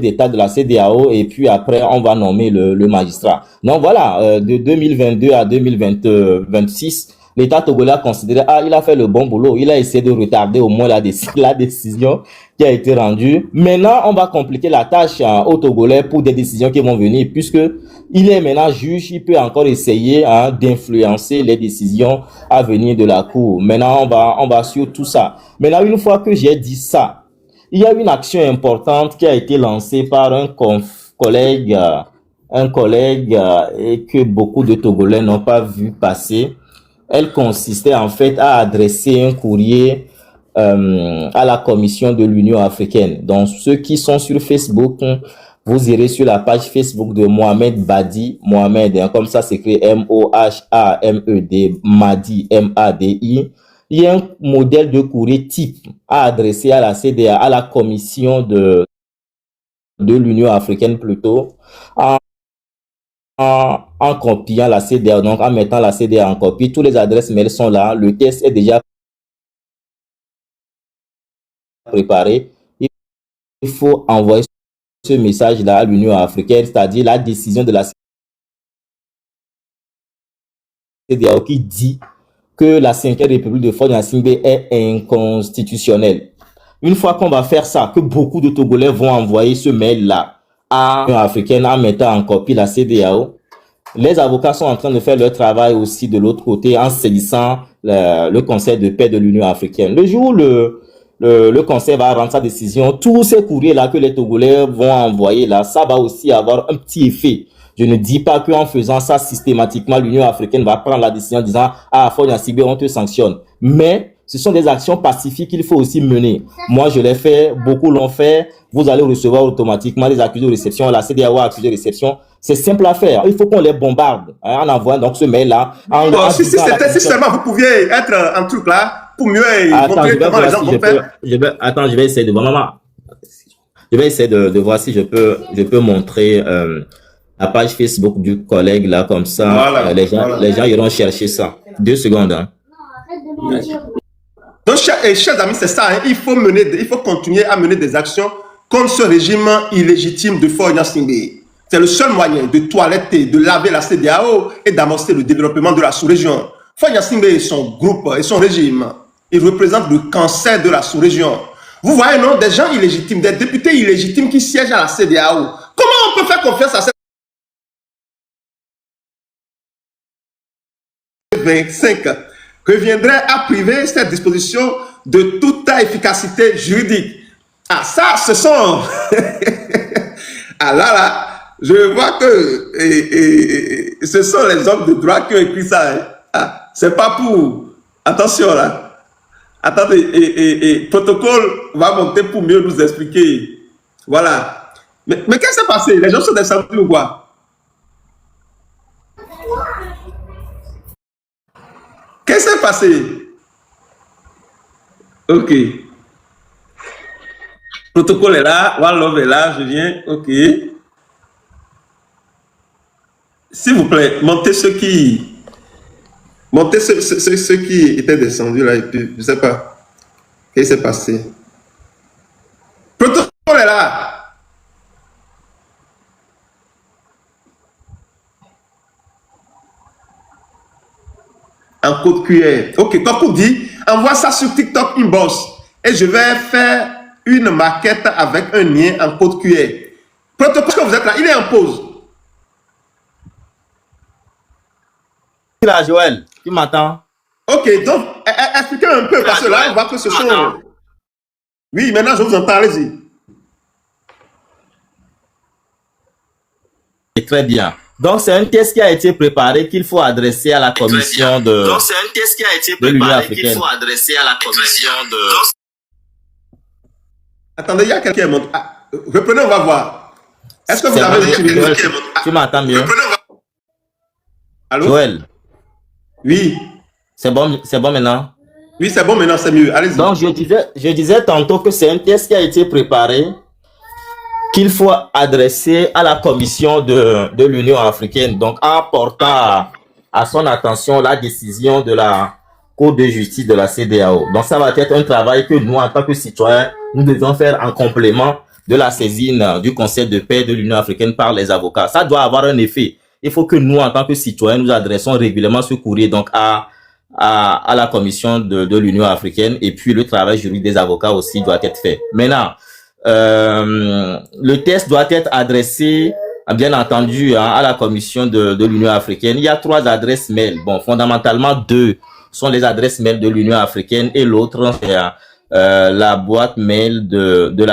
d'État de la CEDEAO et puis après, on va nommer le magistrat. Donc voilà, de 2022 à 2026, l'État togolais a considéré, il a fait le bon boulot, il a essayé de retarder au moins la décision qui a été rendue. Maintenant, on va compliquer la tâche aux Togolais pour des décisions qui vont venir, puisque il est maintenant juge, il peut encore essayer d'influencer les décisions à venir de la Cour. Maintenant, on va sur tout ça. Maintenant, une fois que j'ai dit ça, il y a une action importante qui a été lancée par un collègue et que beaucoup de Togolais n'ont pas vu passer. Elle consistait en fait à adresser un courrier à la Commission de l'Union africaine. Donc, ceux qui sont sur Facebook, vous irez sur la page Facebook de Mohamed Badi, Mohamed, comme ça s'écrit M-O-H-A-M-E-D, Madi, M-A-D-I. Il y a un modèle de courrier type à adresser à la CEDEAO, à la Commission de l'Union africaine plutôt, en copiant la CEDEAO, donc en mettant la CEDEAO en copie. Toutes les adresses mail sont là. Le test est déjà préparé. Il faut envoyer ce message-là à l'Union africaine, c'est-à-dire la décision de la CEDEAO qui dit que la 5e République de Faure-Gnassingbé est inconstitutionnelle. Une fois qu'on va faire ça, que beaucoup de Togolais vont envoyer ce mail-là à l'Union africaine en mettant en copie la CEDEAO, les avocats sont en train de faire leur travail aussi de l'autre côté en saisissant le Conseil de paix de l'Union africaine. Le jour où le Conseil va rendre sa décision, tous ces courriers-là que les Togolais vont envoyer là, ça va aussi avoir un petit effet. Je ne dis pas qu'en faisant ça systématiquement, l'Union africaine va prendre la décision en disant « Ah, Faure-Gnassingbé, on te sanctionne ». Mais ce sont des actions pacifiques qu'il faut aussi mener. Moi, je l'ai fait, beaucoup l'ont fait. Vous allez recevoir automatiquement des accusés de réception. La CEDEAO a accusé de réception. C'est simple à faire. Il faut qu'on les bombarde en envoyant donc ce mail-là. Si seulement vous pouviez être un truc là pour mieux montrer comment les gens vont faire. Attends, je vais essayer de voir. Maman, je vais essayer de voir si je peux montrer la page Facebook du collègue là, comme ça. Voilà, les gens iront chercher ça. 2 secondes. Hein. Donc, chers amis, c'est ça. Hein. Il faut continuer à mener des actions contre ce régime illégitime de Faure-Gnassingbé. C'est le seul moyen de toiletter, de laver la CEDEAO et d'amorcer le développement de la sous-région. Faure-Gnassingbé et son groupe et son régime, ils représentent le cancer de la sous-région. Vous voyez, non, des gens illégitimes, des députés illégitimes qui siègent à la CEDEAO. Comment on peut faire confiance à cette 25 reviendrait à priver cette disposition de toute efficacité juridique. Ah, ça, ce sont... ah là, je vois que ce sont les hommes de droit qui ont écrit ça. Hein. Ah, c'est pas pour... Attention là. Attendez, protocole va monter pour mieux nous expliquer. Voilà. Mais qu'est-ce qui s'est passé? Les gens sont descendus ou quoi? Qu'est-ce qui s'est passé? Ok. Protocole est là, One Love est là, je viens. Ok. S'il vous plaît, montez ceux qui étaient descendus là et puis je ne sais pas. Qu'est-ce qui s'est passé? Protocole est là. En code QR. Ok, Coco dit, envoie ça sur TikTok Inbox et je vais faire une maquette avec un lien en code QR. Protocole, que vous êtes là, il est en pause. Là, Joël, tu m'entends? Ok, donc, expliquez un peu, parce que là, on voit que ce sont... Oui, maintenant, je vous entends, allez-y. Très bien. Donc, c'est un test qui a été préparé qu'il faut adresser à la commission de... Donc, c'est un test qui a été préparé qu'il faut adresser à la commission de... Attendez, il y a quelqu'un qui monte. Ah, reprenez, on va voir. Est-ce que vous avez utilisé... Tu m'entends mieux? Allô? Joël? Oui. C'est bon maintenant? Oui, c'est bon maintenant, c'est mieux. Allez-y. Donc, je disais tantôt que c'est un test qui a été préparé qu'il faut adresser à la commission de l'Union africaine, donc en portant à son attention la décision de la Cour de justice de la CEDEAO. Donc ça va être un travail que nous, en tant que citoyens, nous devons faire en complément de la saisine du Conseil de paix de l'Union africaine par les avocats. Ça doit avoir un effet. Il faut que nous, en tant que citoyens, nous adressons régulièrement ce courrier donc à la commission de l'Union africaine, et puis le travail juridique des avocats aussi doit être fait. Maintenant, le test doit être adressé, bien entendu, à la commission de l'Union africaine. Il y a 3 adresses mail. Bon, fondamentalement 2 sont les adresses mail de l'Union africaine et l'autre c'est la boîte mail de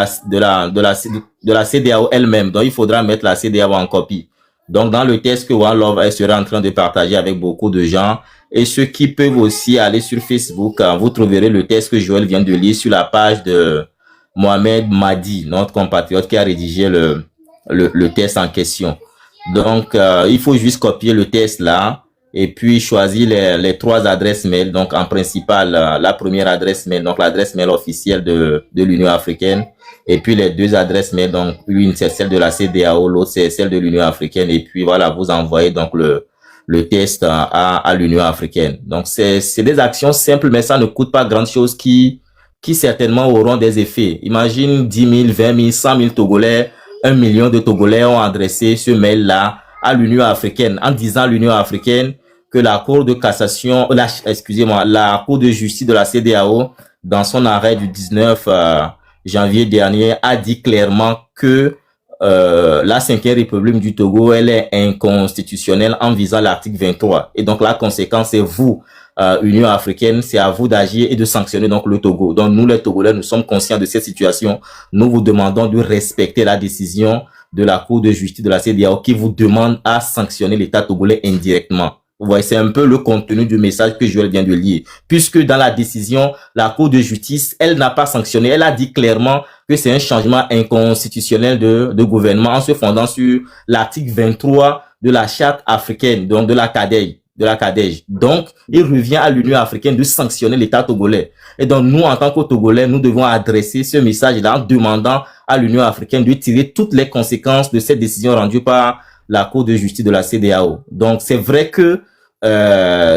la CEDEAO elle-même. Donc il faudra mettre la CEDEAO en copie. Donc dans le test que One Love sera en train de partager avec beaucoup de gens, et ceux qui peuvent aussi aller sur Facebook, vous trouverez le test que Joël vient de lire sur la page de Mohamed Madi, notre compatriote qui a rédigé le test en question. Donc il faut juste copier le test là et puis choisir les 3 adresses mail. Donc en principal la première adresse mail, donc l'adresse mail officielle de l'Union africaine, et puis les 2 adresses mail, donc une c'est celle de la CEDEAO, l'autre c'est celle de l'Union africaine, et puis voilà, vous envoyez donc le test à l'Union africaine. Donc c'est des actions simples, mais ça ne coûte pas grand chose qui certainement auront des effets. Imagine 10 000, 20 000, 100 000 Togolais, 1 million de Togolais ont adressé ce mail-là à l'Union africaine en disant à l'Union africaine que la Cour de cassation, la Cour de justice de la CEDEAO, dans son arrêt du 19 janvier dernier, a dit clairement que la 5e République du Togo, elle est inconstitutionnelle en visant l'article 23. Et donc la conséquence, c'est vous, Union africaine, c'est à vous d'agir et de sanctionner donc le Togo. Donc nous, les Togolais, nous sommes conscients de cette situation. Nous vous demandons de respecter la décision de la Cour de justice de la CEDEAO qui vous demande à sanctionner l'État togolais indirectement. Vous voyez, c'est un peu le contenu du message que Joël vient de lire. Puisque dans la décision, la Cour de justice, elle n'a pas sanctionné. Elle a dit clairement que c'est un changement inconstitutionnel de gouvernement en se fondant sur l'article 23 de la charte africaine, donc de la CADEJ. Donc, il revient à l'Union africaine de sanctionner l'État togolais. Et donc, nous, en tant que Togolais, nous devons adresser ce message-là en demandant à l'Union africaine de tirer toutes les conséquences de cette décision rendue par la Cour de justice de la CEDEAO. Donc, c'est vrai que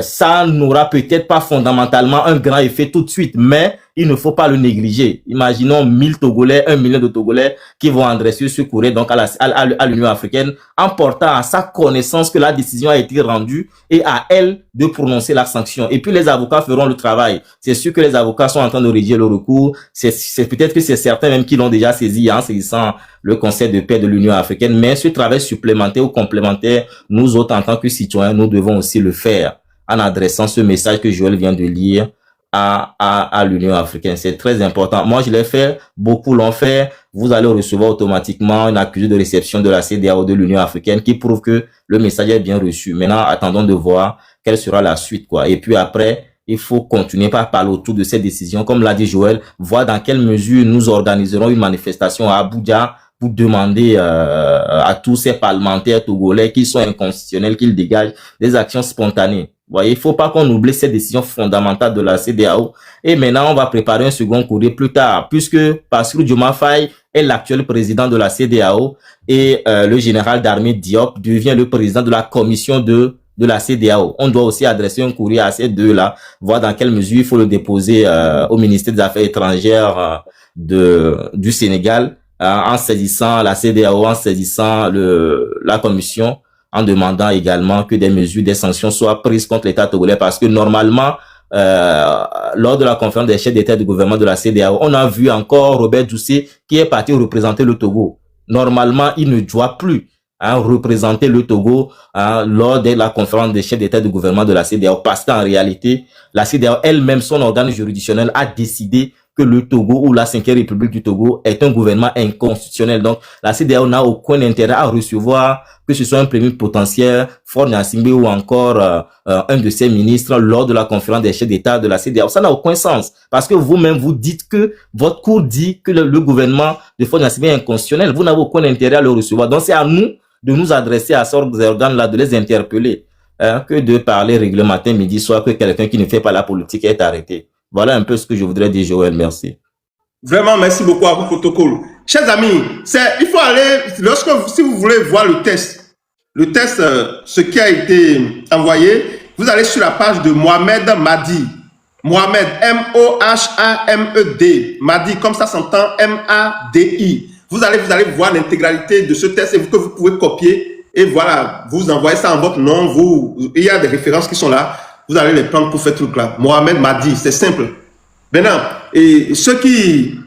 ça n'aura peut-être pas fondamentalement un grand effet tout de suite, mais il ne faut pas le négliger. Imaginons 1000 Togolais, 1 million de Togolais qui vont adresser ce courrier donc à l'Union africaine en portant à sa connaissance que la décision a été rendue et à elle de prononcer la sanction. Et puis les avocats feront le travail. C'est sûr que les avocats sont en train de rédiger le recours. C'est peut-être que c'est certains même qui l'ont déjà saisi en saisissant le Conseil de paix de l'Union africaine. Mais ce travail supplémentaire ou complémentaire, nous autres en tant que citoyens, nous devons aussi le faire en adressant ce message que Joël vient de lire à l'Union africaine. C'est très important. Moi, je l'ai fait. Beaucoup l'ont fait. Vous allez recevoir automatiquement une accusé de réception de la CEDEAO de l'Union africaine qui prouve que le message est bien reçu. Maintenant, attendons de voir quelle sera la suite, quoi. Et puis après, il faut continuer par parler autour de cette décision. Comme l'a dit Joël, voir dans quelle mesure nous organiserons une manifestation à Abuja pour demander à tous ces parlementaires togolais qui sont inconstitutionnels, qu'ils dégagent des actions spontanées. Vous voyez, il faut pas qu'on oublie cette décision fondamentale de la CEDEAO. Et maintenant, on va préparer un second courrier plus tard, puisque Bassirou Diomaye Faye est l'actuel président de la CEDEAO et le général d'armée Diop devient le président de la commission de la CEDEAO. On doit aussi adresser un courrier à ces deux-là, voir dans quelle mesure il faut le déposer au ministère des Affaires étrangères du Sénégal, en saisissant la CEDEAO, en saisissant la commission, en demandant également que des mesures, des sanctions soient prises contre l'État togolais, parce que normalement, lors de la conférence des chefs d'État et de gouvernement de la CEDEAO, on a vu encore Robert Doucet qui est parti représenter le Togo. Normalement, il ne doit plus représenter le Togo lors de la conférence des chefs d'État et de gouvernement de la CEDEAO, parce qu'en réalité, la CEDEAO elle-même, son organe juridictionnel, a décidé que le Togo ou la 5e République du Togo est un gouvernement inconstitutionnel. Donc, la CEDEAO n'a aucun intérêt à recevoir que ce soit un premier potentiel, Faure Gnassingbé ou encore un de ses ministres lors de la conférence des chefs d'État de la CEDEAO. Ça n'a aucun sens. Parce que vous-même, vous dites que votre cour dit que le gouvernement de Faure Gnassingbé est inconstitutionnel. Vous n'avez aucun intérêt à le recevoir. Donc, c'est à nous de nous adresser à ces organes-là, de les interpeller, que de parler régulièrement matin, midi, soir, que quelqu'un qui ne fait pas la politique est arrêté. Voilà un peu ce que je voudrais dire, Joël. Merci. Vraiment, merci beaucoup à vous, protocole. Chers amis, il faut aller, si vous voulez voir le test, ce qui a été envoyé, vous allez sur la page de Mohamed Madi. Mohamed, M-O-H-A-M-E-D. Madi, comme ça s'entend, M-A-D-I. vous allez voir l'intégralité de ce test que vous pouvez copier et voilà, vous envoyez ça en votre nom, il y a des références qui sont là, vous allez les prendre pour faire ce truc-là. Mohamed m'a dit, c'est simple. Maintenant, et ceux qui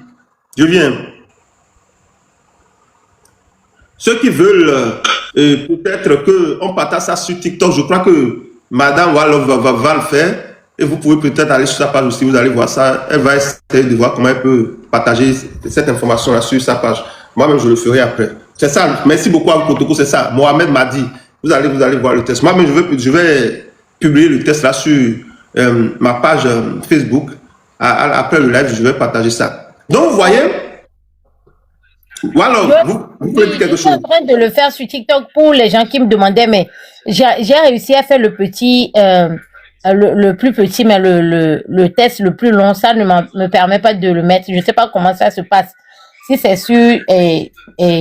veulent peut-être qu'on partage ça sur TikTok, je crois que Madame Wallov va le faire et vous pouvez peut-être aller sur sa page aussi, vous allez voir ça, elle va essayer de voir comment elle peut partager cette information-là sur sa page. Moi-même, je le ferai après. C'est ça, merci beaucoup à vous, Kotoko, c'est ça. Mohamed m'a dit, vous allez voir le test. Moi-même, je vais publier le test là sur ma page Facebook. Après le live, je vais partager ça. Donc, vous voyez, voilà, vous pouvez dire quelque chose. Je suis en train de le faire sur TikTok pour les gens qui me demandaient, mais j'ai réussi à faire le petit, le plus petit, mais le test le plus long, ça ne me permet pas de le mettre. Je ne sais pas comment ça se passe. Si c'est sur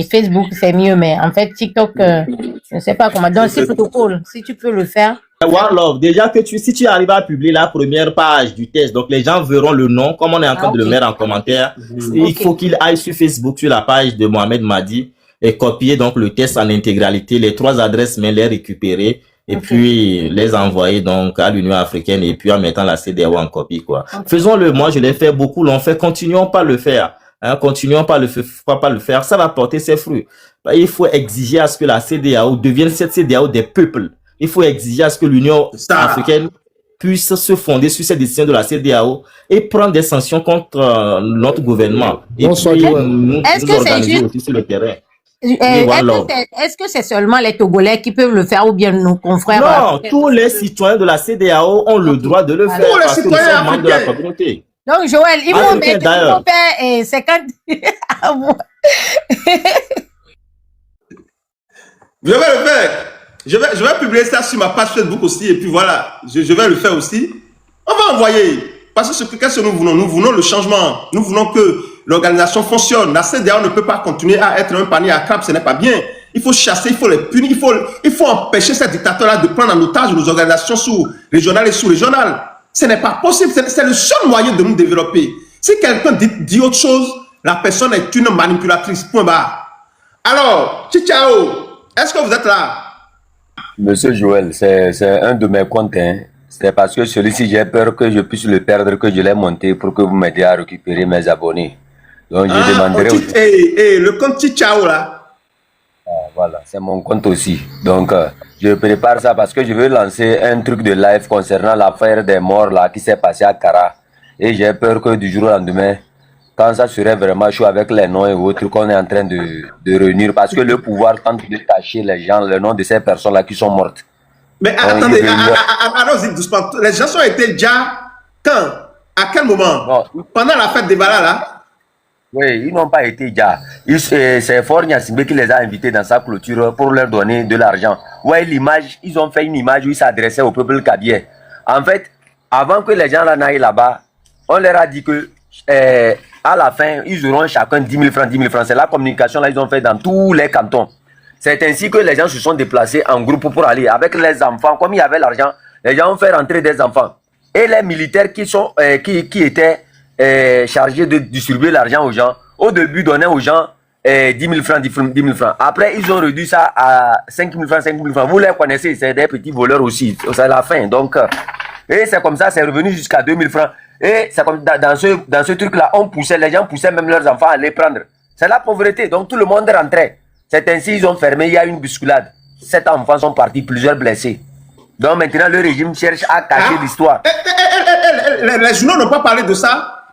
Facebook, c'est mieux, mais en fait, TikTok, je ne sais pas comment. Donc, c'est plutôt cool. Si tu peux le faire. One Love, déjà que si tu arrives à publier la première page du test, donc les gens verront le nom, comme on est en train de le mettre en commentaire. Il faut qu'il aille sur Facebook, sur la page de Mohamed Madi, et copier donc le test en intégralité, les 3 adresses mail, les récupérer, et puis les envoyer donc à l'Union africaine, et puis en mettant la CEDEAO en copie, quoi. Faisons-le, moi je l'ai fait, beaucoup l'ont fait, continuons pas à le faire. Continuons pas le faire, ça va porter ses fruits. Il faut exiger à ce que la CEDEAO devienne cette CEDEAO des peuples. Il faut exiger à ce que l'Union africaine puisse se fonder sur ces décisions de la CEDEAO et prendre des sanctions contre notre gouvernement. Et puis, nous organiser aussi sur le terrain. Est-ce que c'est seulement les Togolais qui peuvent le faire ou bien nos confrères? Non, tous les citoyens de la CEDEAO ont le droit de le faire parce que nous sommes membres de la communauté. Donc, Joël, il faut faire 50. Je vais le faire. Je vais publier ça sur ma page Facebook aussi. Et puis voilà, je vais le faire aussi. On va envoyer. Parce que qu'est-ce que nous voulons? Nous voulons le changement. Nous voulons que l'organisation fonctionne. La CEDEAO ne peut pas continuer à être un panier à crabe. Ce n'est pas bien. Il faut chasser, il faut les punir. Il faut empêcher ces dictateurs-là de prendre en otage nos organisations sous-régionales et sous-régionales. Ce n'est pas possible. C'est le seul moyen de nous développer. Si quelqu'un dit autre chose, la personne est une manipulatrice. Point barre. Alors, Chichao, est-ce que vous êtes là? Monsieur Joël, c'est un de mes comptes. Hein. C'est parce que celui-ci, j'ai peur que je puisse le perdre, que je l'ai monté pour que vous m'aidiez à récupérer mes abonnés. Donc, je demanderai... le compte Chichao, là. Voilà, c'est mon compte aussi. Donc, je prépare ça parce que je veux lancer un truc de live concernant l'affaire des morts là qui s'est passée à Kara. Et j'ai peur que du jour au lendemain, quand ça serait vraiment chaud avec les noms et autres qu'on est en train de réunir, parce que le pouvoir tente de cacher les gens, le nom de ces personnes-là qui sont mortes. Mais attendez, allons-y doucement. Les gens ont été déjà quand? À quel moment? Bon. Pendant la fête des Bala, là? Oui, ils n'ont pas été déjà. C'est Fort Nyassimbe qui les a invités dans sa clôture pour leur donner de l'argent. Ouais, l'image, ils ont fait une image où ils s'adressaient au peuple kabye. En fait, avant que les gens là n'aillent là-bas, on leur a dit que à la fin, ils auront chacun 10 000 francs, 10 000 francs. C'est la communication là, ils ont fait dans tous les cantons. C'est ainsi que les gens se sont déplacés en groupe pour aller avec les enfants. Comme il y avait l'argent, les gens ont fait rentrer des enfants. Et les militaires qui étaient chargés de distribuer l'argent aux gens, au début donnaient aux gens 10 000 francs, 10 000 francs. Après, ils ont réduit ça à 5 000 francs, 5 000 francs. Vous les connaissez, c'est des petits voleurs aussi. C'est la fin. Donc, et c'est comme ça, c'est revenu jusqu'à 2 000 francs. Et c'est comme dans ce truc-là, les gens poussaient même leurs enfants à les prendre. C'est la pauvreté. Donc, tout le monde rentrait. C'est ainsi ils ont fermé, il y a une bousculade. 7 enfants sont partis, plusieurs blessés. Donc maintenant, le régime cherche à cacher l'histoire. Les journaux n'ont pas parlé de ça?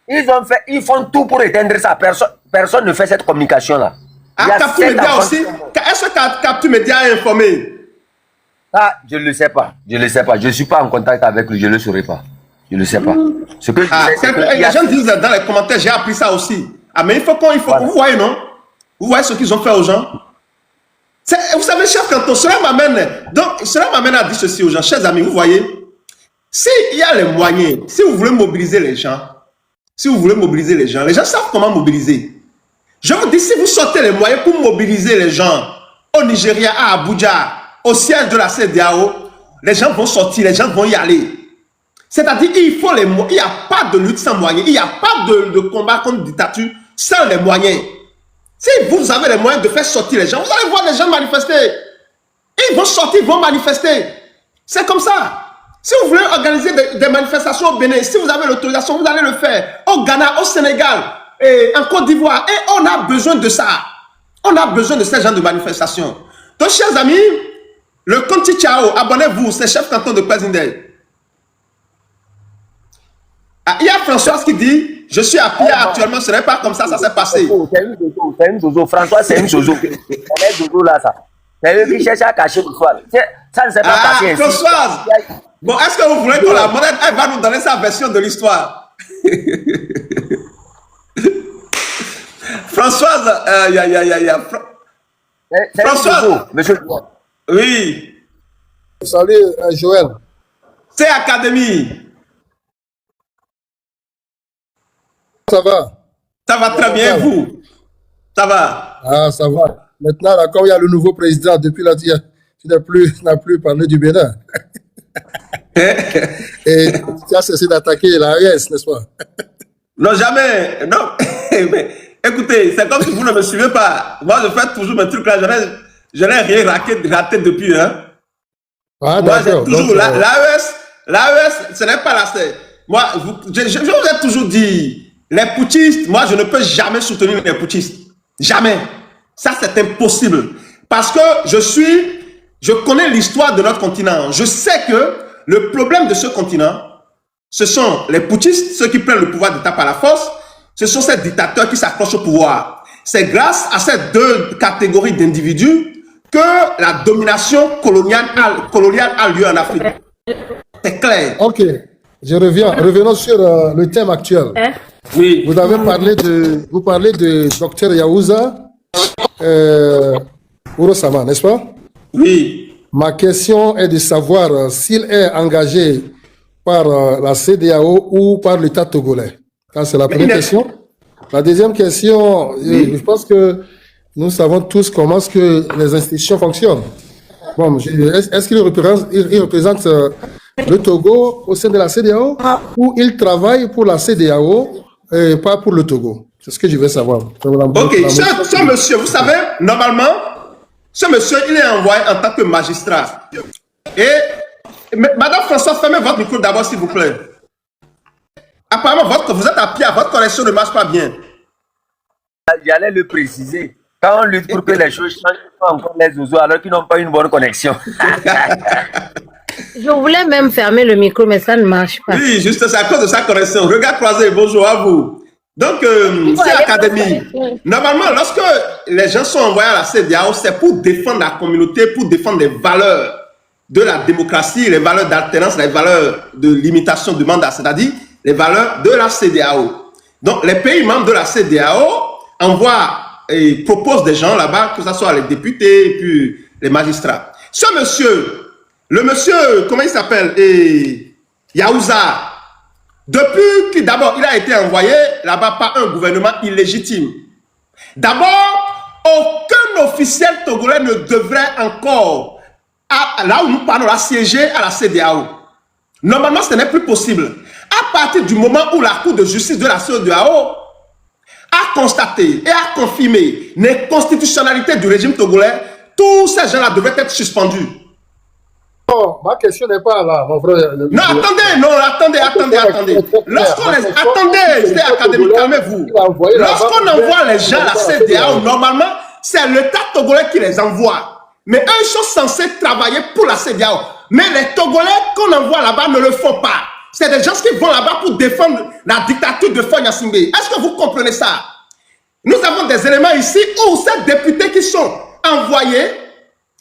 Ils font tout pour éteindre ça. Personne ne fait cette communication-là. Capture Média aussi? Est-ce que Capture Média a informé? Ah, je ne le sais pas. Je ne le sais pas. Je ne suis pas en contact avec lui, je ne le saurais pas. Je ne sais pas. Ce que les gens disent dans les commentaires, j'ai appris ça aussi. Ah, mais il faut voilà. Vous voyez, non? Vous voyez ce qu'ils ont fait aux gens? Vous savez, cher canton, cela m'amène à dire ceci aux gens. Chers amis, vous voyez, s'il y a les moyens, si vous voulez mobiliser les gens, les gens savent comment mobiliser. Je vous dis, si vous sortez les moyens pour mobiliser les gens au Nigeria, à Abuja, au siège de la CEDEAO, les gens vont sortir, les gens vont y aller. C'est-à-dire qu'il faut les moyens. Il n'y a pas de lutte sans moyens. Il n'y a pas de combat contre la dictature sans les moyens. Si vous avez les moyens de faire sortir les gens, vous allez voir les gens manifester. Ils vont sortir, ils vont manifester. C'est comme ça. Si vous voulez organiser des manifestations au Bénin, si vous avez l'autorisation, vous allez le faire. Au Ghana, au Sénégal, et en Côte d'Ivoire. Et on a besoin de ça. On a besoin de ces genres de manifestations. Donc, chers amis, le Conti Chao, abonnez-vous, c'est chef canton de Kwazindé. Ah, il y a Françoise qui dit, je suis à Pia actuellement, ce n'est pas comme ça, ça s'est passé. C'est une zozo. François, c'est une zozo. C'est une zozo là, ça. C'est eux qui cherchent à cacher l'histoire. Ça ne s'est pas passé ainsi. Françoise, bon, est-ce que vous voulez que la monnaie, elle va nous donner sa version de l'histoire? Françoise, Françoise, monsieur. Oui. Salut, Joël. C'est Académie. Ça va? Ça va très bien, vous? Ça va? Ah, ça va. Maintenant, là, comme il y a le nouveau président, depuis là, tu n'as plus parlé du Bénin. Et tu as cessé d'attaquer l'AES, n'est-ce pas? Non, jamais. Non. Mais, écoutez, c'est comme si vous ne me suivez pas. Moi, je fais toujours mes trucs là. Je n'ai rien raté depuis. Hein. Ah, moi, j'ai toujours. Donc, L'AES, ce n'est pas la. Moi, je vous ai toujours dit, les putschistes, moi, je ne peux jamais soutenir les putschistes. Jamais. Ça, c'est impossible. Parce que je connais l'histoire de notre continent. Je sais que le problème de ce continent, ce sont les putschistes, ceux qui prennent le pouvoir d'État par la force. Ce sont ces dictateurs qui s'accrochent au pouvoir. C'est grâce à ces deux catégories d'individus que la domination coloniale a lieu en Afrique. C'est clair. ok, je reviens. Revenons sur le thème actuel. Oui. Vous parlez de Dr Yaouza Urosama, n'est-ce pas? Oui. Ma question est de savoir s'il est engagé par la CEDEAO ou par l'État togolais. Ça, c'est la première question. La deuxième question, je pense que nous savons tous comment est-ce que les institutions fonctionnent. Bon, est-ce qu'il représente le Togo au sein de la CEDEAO ou il travaille pour la CEDEAO et pas pour le Togo? C'est ce que je veux savoir. Ok, ce monsieur, vous savez, normalement, ce monsieur, il est envoyé en tant que magistrat. Et, Madame Françoise, fermez votre micro d'abord, s'il vous plaît. Apparemment, vous êtes à pied, votre connexion ne marche pas bien. J'allais le préciser. Quand on lutte pour que les choses changent, encore les oiseaux alors qu'ils n'ont pas une bonne connexion. Je voulais même fermer le micro, mais ça ne marche pas. Oui, juste c'est à cause de sa connexion. Regard croisé, bonjour à vous. Donc, c'est Académie. Normalement, lorsque les gens sont envoyés à la CEDEAO, c'est pour défendre la communauté, pour défendre les valeurs de la démocratie, les valeurs d'alternance, les valeurs de limitation du mandat, c'est-à-dire les valeurs de la CEDEAO. Donc, les pays membres de la CEDEAO envoient et proposent des gens là-bas, que ce soit les députés et puis les magistrats. Ce monsieur, le monsieur, comment il s'appelle, Yaouza, depuis que d'abord il a été envoyé là-bas par un gouvernement illégitime. D'abord, aucun officiel togolais ne devrait encore, là où nous parlons, assiéger à la CEDEAO. Normalement, ce n'est plus possible. À partir du moment où la Cour de justice de la CEDEAO a constaté et a confirmé l'inconstitutionnalité du régime togolais, tous ces gens-là devraient être suspendus. Non, ma question n'est pas là, mon frère. Non, attendez. Lorsqu'on les... Attendez, c'est académique, calmez-vous. Lorsqu'on envoie les gens à la CEDEAO, normalement, c'est l'État togolais qui les envoie. Mais eux, ils sont censés travailler pour la CEDEAO. Mais les Togolais qu'on envoie là-bas ne le font pas. C'est des gens qui vont là-bas pour défendre la dictature de Faure Gnassingbé. Est-ce que vous comprenez ça? Nous avons des éléments ici où ces députés qui sont envoyés,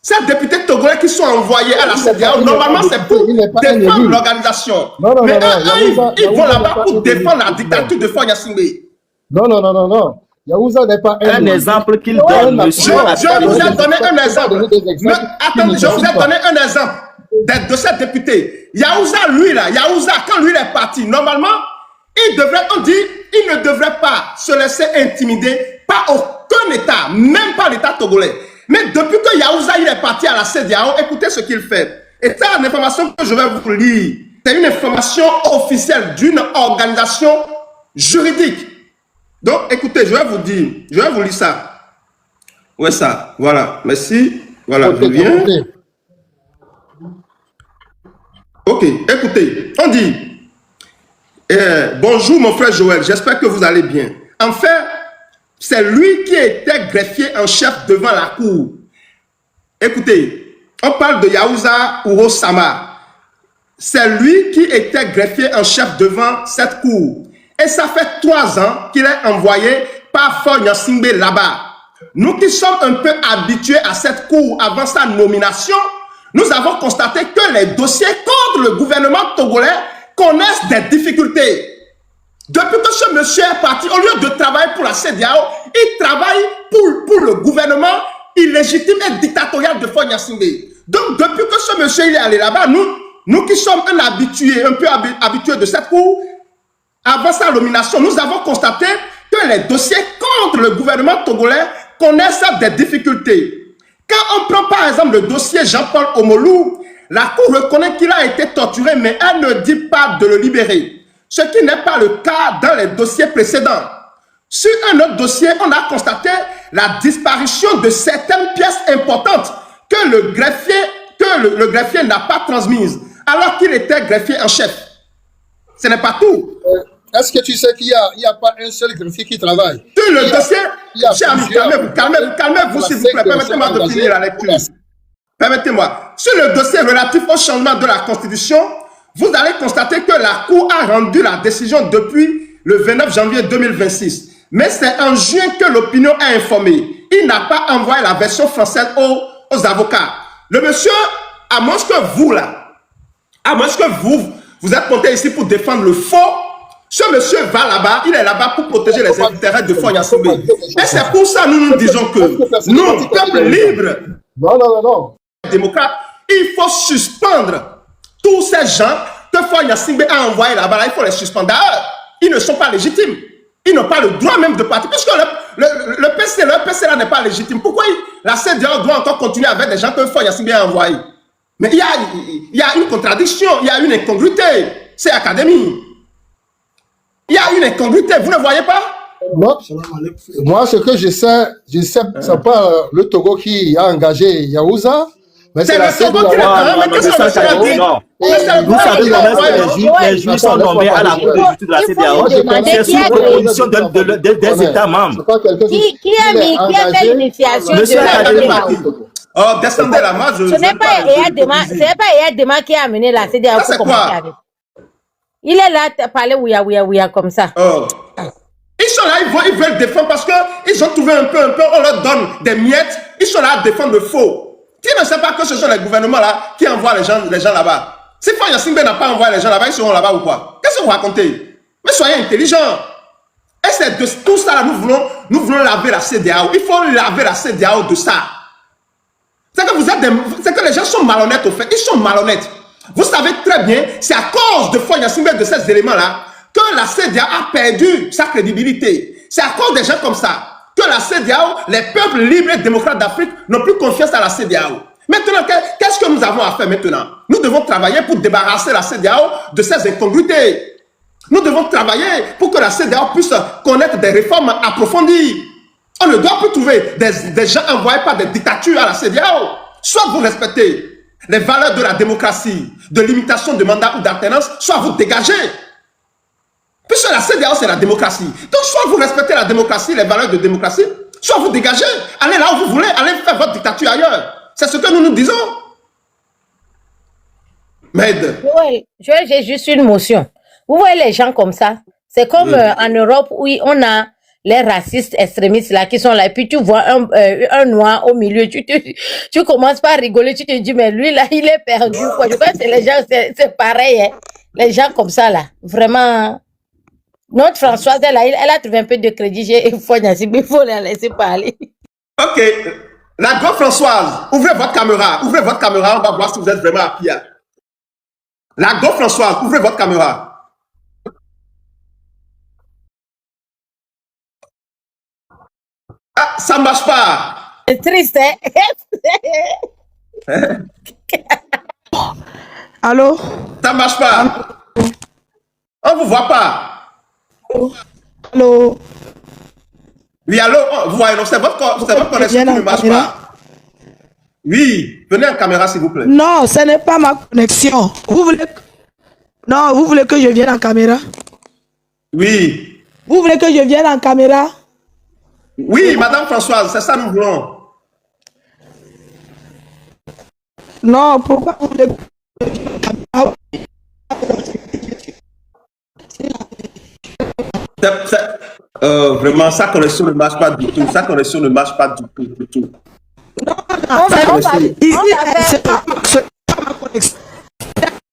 ces députés togolais qui sont envoyés à la CEDEAO, normalement c'est pour défendre l'organisation. Mais eux, ils vont là-bas pour défendre la dictature de Faure Gnassingbé. Non. Yaouza n'est pas un exemple qu'il donne, monsieur. Je vous ai donné un exemple. Attendez, je vous ai donné un exemple de ces députés. Yaouza, lui là, quand lui est parti, normalement, il ne devrait pas se laisser intimider par aucun État, même pas l'État togolais. Mais depuis que Yaouza il est parti à la CEDEAO, écoutez ce qu'il fait. Et c'est une information que je vais vous lire. C'est une information officielle d'une organisation juridique. Donc, écoutez, je vais vous lire ça. Ouais, ça. Voilà. Merci. Voilà, je Côté, viens. côté. Ok, écoutez, on dit, bonjour mon frère Joël, j'espère que vous allez bien. En fait, c'est lui qui était greffier en chef devant la cour. Écoutez, on parle de Yahuza Uro-Sama. C'est lui qui était greffier en chef devant cette cour. Et ça fait 3 ans qu'il est envoyé par Fort Nyasingbe là-bas. Nous qui sommes un peu habitués à cette cour avant sa nomination, nous avons constaté que les dossiers contre le gouvernement togolais connaissent des difficultés. Depuis que ce monsieur est parti, au lieu de travailler pour la CEDEAO, il travaille pour le gouvernement illégitime et dictatorial de Fort Nyasingbe. Donc, depuis que ce monsieur il est allé là-bas, nous qui sommes un peu habitués de cette cour, avant sa nomination, nous avons constaté que les dossiers contre le gouvernement togolais connaissent des difficultés. Quand on prend par exemple le dossier Jean-Paul Omolou, la Cour reconnaît qu'il a été torturé, mais elle ne dit pas de le libérer. Ce qui n'est pas le cas dans les dossiers précédents. Sur un autre dossier, on a constaté la disparition de certaines pièces importantes que le greffier n'a pas transmises, alors qu'il était greffier en chef. Ce n'est pas tout. Est-ce que tu sais qu'il n'y a pas un seul greffier qui travaille? Sur le dossier, cher ami, calmez-vous s'il vous plaît, permettez-moi de finir la lecture. Permettez-moi. Sur le dossier relatif au changement de la Constitution, vous allez constater que la Cour a rendu la décision depuis le 29 janvier 2026. Mais c'est en juin que l'opinion a informé. Il n'a pas envoyé la version française aux avocats. Le monsieur, à moins que vous là, à moins que vous êtes monté ici pour défendre le faux, ce monsieur va là-bas, il est là-bas pour protéger les intérêts de Fort Nyasingbe. Et c'est pour ça que nous disons que nous, peuple libre, Non. démocrate, il faut suspendre tous ces gens que Fort Nyasingbe a envoyés là-bas. Là, il faut les suspendre. D'ailleurs, ils ne sont pas légitimes. Ils n'ont pas le droit même de partir. Puisque le PC là n'est pas légitime. Pourquoi la CEDEAO doit encore continuer avec des gens que Fort Nyasingbe a envoyés? Mais il y a une contradiction, il y a une incongruité. C'est académie. Il y a une incongruité, vous ne voyez pas? Moi, ce que je sais, c'est pas le Togo qui a engagé Yahuza, mais c'est la Togo qui l'a engagé. Nous savons que les juges sont nommés à la Cour de justice de la CEDEAO. C'est sous proposition des États membres. Qui a fait l'initiation de la CEDEAO? Oh, descendez là, moi, ce n'est pas Eyadema qui a amené la CEDEAO pour commencer avec. Il est là à parler ouya comme ça. Oh. Ils sont là, ils veulent défendre parce qu'ils ont trouvé un peu, on leur donne des miettes. Ils sont là à défendre le faux. Tu ne sais pas que ce sont les gouvernements là qui envoient les gens là-bas. Si Fort Nyasingbe n'a pas envoyé les gens là-bas, ils seront là-bas ou quoi? Qu'est-ce que vous racontez? Mais soyez intelligents. Et c'est de tout ça là, nous voulons laver la CEDEAO. Il faut laver la CEDEAO de ça. C'est que les gens sont malhonnêtes au fait. Ils sont malhonnêtes. Vous savez très bien, c'est à cause de Fort Nyasingbe, de ces éléments-là, que la CEDEAO a perdu sa crédibilité. C'est à cause des gens comme ça que la CEDEAO, les peuples libres et démocrates d'Afrique n'ont plus confiance à la CEDEAO. Maintenant, qu'est-ce que nous avons à faire maintenant? Nous devons travailler pour débarrasser la CEDEAO de ces incongruités. Nous devons travailler pour que la CEDEAO puisse connaître des réformes approfondies. On ne doit plus trouver des gens envoyés par des dictatures à la CEDEAO. Soit vous respectez les valeurs de la démocratie, de limitation de mandat ou d'alternance, soit vous dégagez. Puisque la CEDEAO, c'est la démocratie. Donc, soit vous respectez la démocratie, les valeurs de démocratie, soit vous dégagez. Allez là où vous voulez, allez faire votre dictature ailleurs. C'est ce que nous disons. Joël, j'ai juste une motion. Vous voyez les gens comme ça? C'est comme en Europe où on a les racistes extrémistes là qui sont là, et puis tu vois un noir au milieu, tu commences par rigoler, tu te dis mais lui là il est perdu quoi. Je crois que c'est les gens, c'est pareil, hein. Les gens comme ça là, vraiment. Notre Françoise elle a trouvé un peu de crédit, il faut la laisser parler. Ok, la grande Françoise, ouvrez votre caméra, on va voir si vous êtes vraiment à Pia. La grande Françoise, ouvrez votre caméra. Ah, ça ne marche pas. C'est triste, hein? Allô? Ça ne marche pas. On ne vous voit pas. Allô? Oui, allô, vous voyez, non, c'est votre connexion qui ne marche pas. Oui, venez en caméra, s'il vous plaît. Non, ce n'est pas ma connexion. Vous voulez que je vienne en caméra? Oui. Vous voulez que je vienne en caméra? Oui, Madame Françoise, c'est ça nous voulons. Non, pourquoi vous voulez que je vienne en caméra? Vraiment, sa connexion ne marche pas du tout. Sa connexion ne marche pas du tout.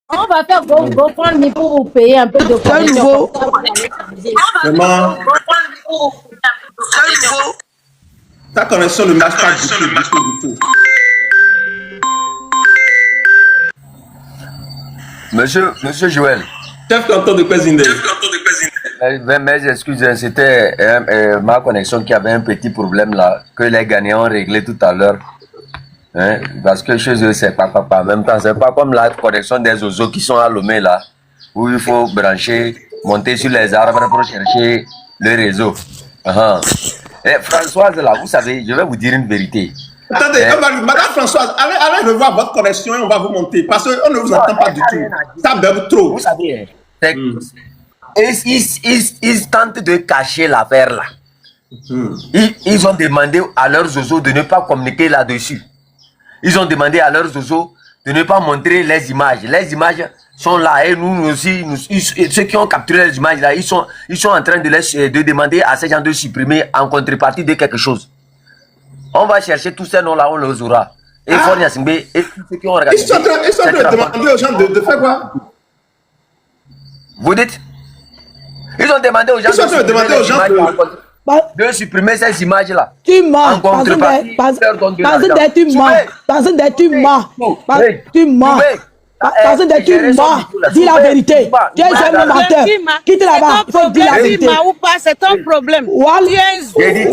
On va faire GoFundMe pour vous payer un peu de connexion. Vraiment. Ta connexion ne marche pas du tout. Monsieur Joël. Chef canton de Kwezinde. Mes excuses, c'était ma connexion qui avait un petit problème là, que les gagnants ont réglé tout à l'heure. Hein, parce que chez eux, c'est pas en même temps, c'est pas comme la connexion des oiseaux qui sont à Lomé là, où il faut brancher, monter sur les arbres pour chercher le réseau. Et Françoise là, vous savez, je vais vous dire une vérité. Attendez, Madame Françoise, allez revoir votre connexion et on va vous monter. Parce qu'on ne vous entend pas du tout. Ça beuve trop. Vous savez, ils tentent de cacher l'affaire là. Ils ont demandé à leurs oiseaux de ne pas communiquer là-dessus. Ils ont demandé à leurs oiseaux de ne pas montrer les images. Les images sont là et nous aussi, ceux qui ont capturé les images là, ils sont en train de demander à ces gens de supprimer en contrepartie de quelque chose. On va chercher tous ces noms-là, on les aura. Et Fornia Singbe, et tous ceux qui ont regardé. Ils sont en train de demander aux gens de faire quoi? Vous dites? Ils ont demandé aux gens de supprimer ces images-là. Tu mens. Dis la vérité. Tu es un menteur. Quitte là-bas. Il faut dire la vérité. Ou pas, c'est ton problème. Tu es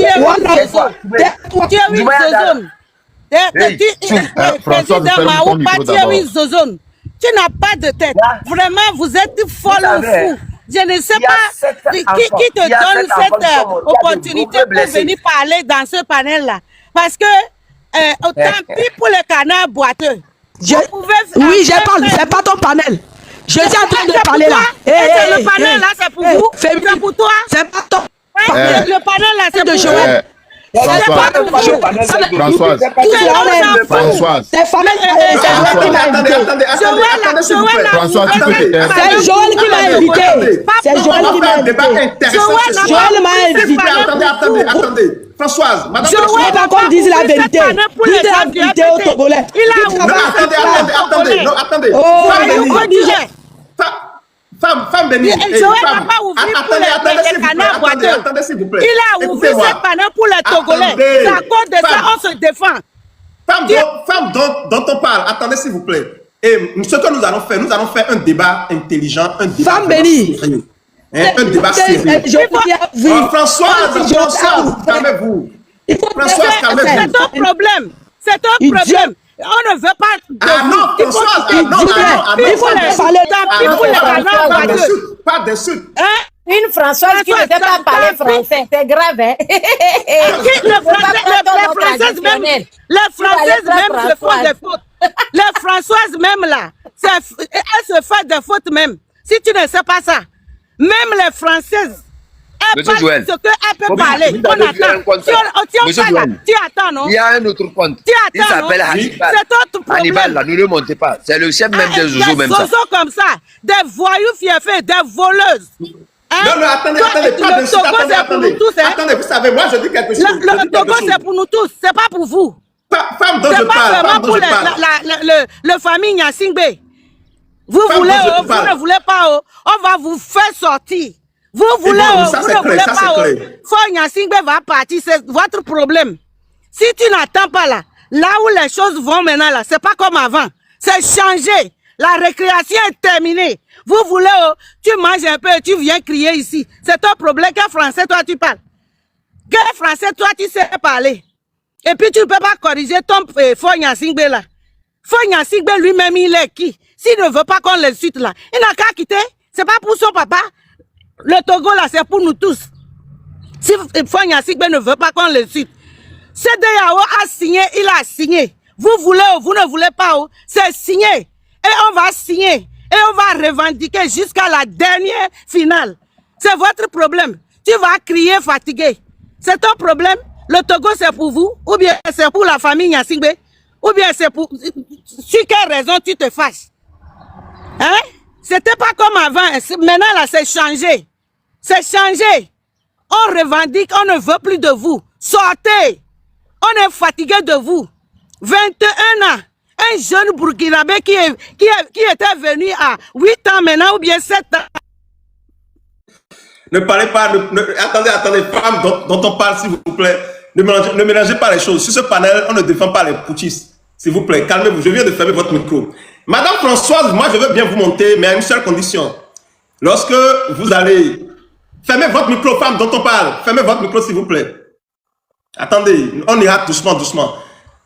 une zozone. Tu n'as pas de tête. Vraiment, vous êtes folle ou fou. Je ne sais pas qui te donne cette opportunité pour venir parler dans ce panel-là. Parce que, tant pis pour les canards boiteux. Oui, j'ai parlé, c'est pas ton panel. Je suis en train de parler là. Le panel là, c'est pour vous. C'est pour toi. C'est pas ton. Le panel là, c'est pour Joël. Françoise. C'est Joël qui m'a invité. C'est Joël qui m'a invité. Joël m'a invité. Attendez. Françoise, Madame Joël va qu'on dise la vérité. Dis la vérité au Togolais. Attendez. Femme bénie. Attendez, s'il vous plaît. Il a ouvert cette panneau pour les Togolais. C'est à cause de ça on se défend. Femme dont on parle, attendez, s'il vous plaît. Et ce que nous allons faire un débat intelligent, un débat. Femme bénie. Un débat sérieux. Françoise, calmez-vous. Françoise, calmez-vous. C'est ton problème. C'est ton problème. On ne veut pas. Non, Françoise, il faut les parler. Pas d'insulte. Une Françoise qui ne sait pas parler français, c'est grave, hein? Les Françaises même se font des fautes. Les Françoises même là, elles se font des fautes même. Si tu ne sais pas ça, même les Françaises, elles parlent ce qu'elles peuvent parler. On attend. Tu attends, non? Il y a un autre compte. Il s'appelle Hannibal. C'est autre problème. Hannibal, là, ne le montez pas. C'est le chef même des zouzous, même ça. Des zouzous comme ça, des voyous fiefés, des voleuses. Non, attendez, pas de suite, attendez, vous savez, moi je dis quelque chose. Le Togo, c'est pour nous tous, c'est pas pour vous. Femme dont je parle, c'est pas vraiment pour le famille Nyasingbe. Vous voulez, vous ne voulez pas, on va vous faire sortir. Vous voulez, vous ne voulez pas, Faut Nyasingbe va partir, c'est votre problème. Si tu n'attends pas là où les choses vont maintenant là, c'est pas comme avant. C'est changé. La récréation est terminée. Vous voulez, tu manges un peu et tu viens crier ici. C'est ton problème. Quel français toi tu parles? Quel français toi tu sais parler? Et puis tu ne peux pas corriger ton Fogna Singbe là. Fogna Singbe lui-même il est qui? S'il ne veut pas qu'on le cite là, il n'a qu'à quitter. C'est pas pour son papa. Le Togo là c'est pour nous tous. Si Fonya Sigbe ne veut pas qu'on le cite, CEDEAO a signé, il a signé. Vous voulez ou vous ne voulez pas, c'est signé. Et on va signer. Et on va revendiquer jusqu'à la dernière finale. C'est votre problème. Tu vas crier fatigué. C'est ton problème. Le Togo, c'est pour vous. Ou bien c'est pour la famille Nyasingbe. Ou bien c'est pour... Sur quelle raison tu te fâches? Hein? C'était pas comme avant. Maintenant, là, c'est changé. C'est changé. On revendique, on ne veut plus de vous. Sortez. On est fatigué de vous. 21 ans. Un jeune Burkinabé qui était venu à 8 ans maintenant ou bien 7 ans. Ne parlez pas, attendez, femmes dont on parle, s'il vous plaît. Ne mélangez pas les choses. Sur ce panel, on ne défend pas les putschistes. S'il vous plaît, calmez-vous. Je viens de fermer votre micro. Madame Françoise, moi, je veux bien vous monter, mais à une seule condition. Lorsque vous allez... Fermez votre micro, femme dont on parle. Fermez votre micro, s'il vous plaît. Attendez, on ira doucement, doucement.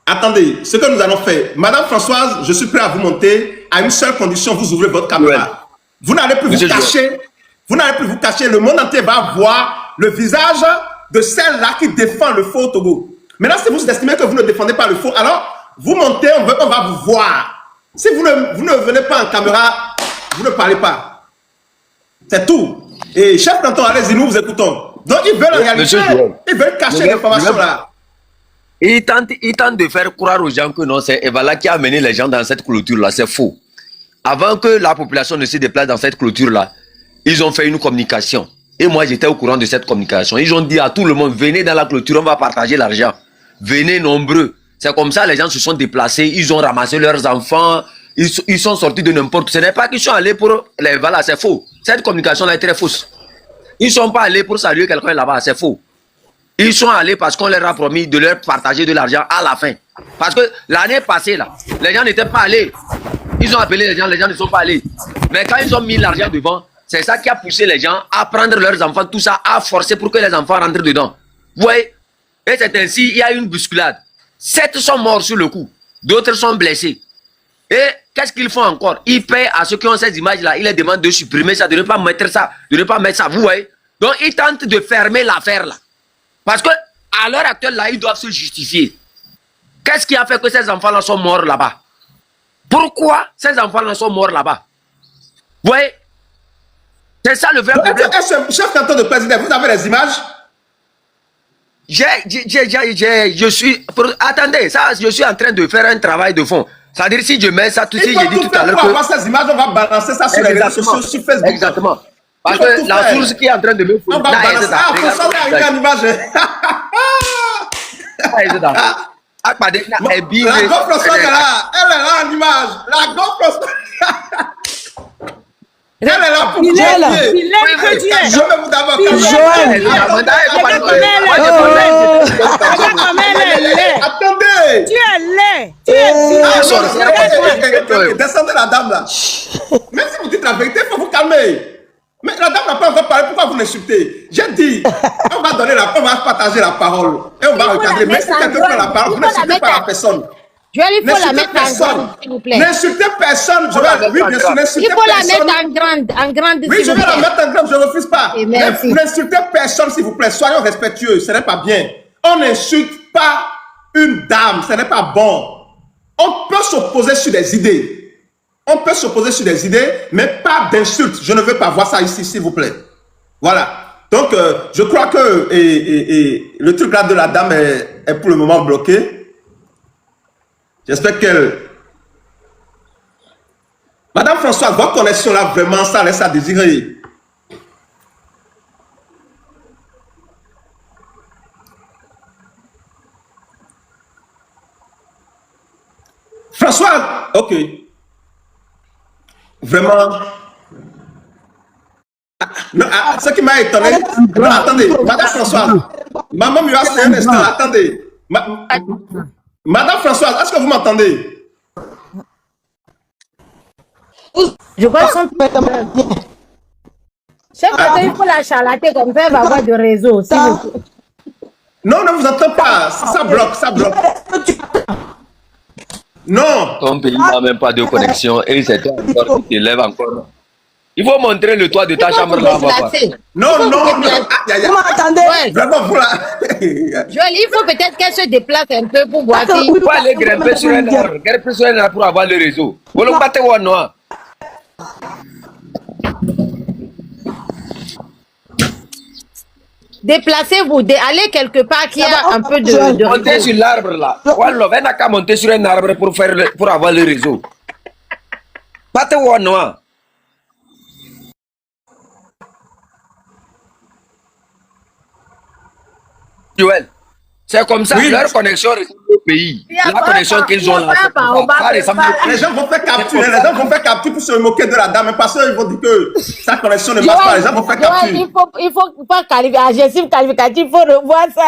Attendez, ce que nous allons faire. Madame Françoise, je suis prêt à vous monter à une seule condition, vous ouvrez votre caméra. Vous n'allez plus vous cacher. Vous n'allez plus vous cacher. Le monde entier va voir le visage de celle-là qui défend le faux Togo. Maintenant, si vous estimez que vous ne défendez pas le faux, alors vous montez, on va vous voir. Si vous ne venez pas en caméra, vous ne parlez pas. C'est tout. Et chef canton, allez-y, nous vous écoutons. Donc, ils veulent en réalité, ils veulent cacher l'information là. Ils tentent de faire croire aux gens que non, c'est Evala qui a amené les gens dans cette clôture-là. C'est faux. Avant que la population ne se déplace dans cette clôture-là, ils ont fait une communication. Et moi, j'étais au courant de cette communication. Ils ont dit à tout le monde, venez dans la clôture, on va partager l'argent. Venez nombreux. C'est comme ça, les gens se sont déplacés, ils ont ramassé leurs enfants, ils sont sortis de n'importe où. Ce n'est pas qu'ils sont allés pour les Evala, c'est faux. Cette communication-là est très fausse. Ils ne sont pas allés pour saluer quelqu'un là-bas, c'est faux. Ils sont allés parce qu'on leur a promis de leur partager de l'argent à la fin. Parce que l'année passée, là, les gens n'étaient pas allés. Ils ont appelé les gens ne sont pas allés. Mais quand ils ont mis l'argent devant, c'est ça qui a poussé les gens à prendre leurs enfants, tout ça, à forcer pour que les enfants rentrent dedans. Vous voyez? Et c'est ainsi, il y a une bousculade. 7 sont morts sur le coup. D'autres sont blessés. Et qu'est-ce qu'ils font encore? Ils paient à ceux qui ont ces images-là. Ils les demandent de supprimer ça, de ne pas mettre ça, de ne pas mettre ça. Vous voyez? Donc, ils tentent de fermer l'affaire là. Parce que à l'heure actuelle, là, ils doivent se justifier. Qu'est-ce qui a fait que ces enfants-là sont morts là-bas? Pourquoi ces enfants-là sont morts là-bas? Vous voyez? C'est ça le vrai problème. Chef canton de président, vous avez les images? Je suis... Attendez, ça, je suis en train de faire un travail de fond. C'est-à-dire, si je mets ça, tout de suite, j'ai dit tout à l'heure que... Pour avoir ces images, on va balancer ça sur les réseaux sociaux, sur Facebook. Exactement. Parce que la source qui est en train de me... On va balancer ça. François a une image. La GoPro est là. Elle est là en image. La GoPro... Elle est là pour il est là. Il est que Dieu. Je vais vous d'abord attendez. Tu es laid. Tu es descendez la dame là. Même si vous dites la vérité, il faut vous calmer. Mais la dame n'a pas encore parlé, pourquoi vous l'insultez? J'ai dit, on va partager la parole. Et on va regarder. Mais si quelqu'un prend la parole, vous n'insultez pas la personne. Il faut la mettre en grande, s'il vous plaît. N'insultez personne. Oui, bien sûr, n'insultez personne. Il faut la mettre en grande. Oui, je vais la mettre en grande, je ne refuse pas. N'insultez personne, s'il vous plaît. Soyons respectueux, ce n'est pas bien. On n'insulte pas une dame, ce n'est pas bon. On peut s'opposer sur des idées. On peut s'opposer sur des idées, mais pas d'insultes. Je ne veux pas voir ça ici, s'il vous plaît. Voilà. Donc, je crois que le truc là de la dame est pour le moment bloqué. J'espère qu'elle... Madame Françoise, votre connexion là, vraiment, ça laisse à désirer. Françoise, ok. Vraiment... ce qui m'a étonné... Non, attendez, Madame Françoise. Maman me a un instant, attendez. Madame Françoise, est-ce que vous m'entendez? Je crois que chef, il faut la charlater comme ça, elle va avoir du réseau. Non, ne vous entends pas. Ça bloque, ça bloque. Non. Ton pays n'a même pas de connexion et c'est encore qui t'élève encore. Il faut montrer le toit de ta chambre là. Non, non, non. Vous m'entendez? Vraiment, voilà. Joël, il faut peut-être qu'elle se déplace un peu pour voir si... Il faut aller grimper sur un arbre. Grimper sur un arbre pour avoir le réseau. Vous le battez ou non? Déplacez-vous, allez quelque part qui a un peu de Montez sur l'arbre là. Wallo, elle n'a qu'à monter sur un arbre pour avoir le réseau. Battez ou non? Joël, c'est comme ça, leur connexion ressemble au pays. La connexion qu'ils ont là, ça ressemble au pays. Les gens vont faire capture, les gens vont faire capture pour se moquer de la dame, parce qu'ils vont dire que sa connexion ne marche pas, les gens vont faire capture. Il faut pas qualifier, adjectif qualificatif, il faut revoir ça.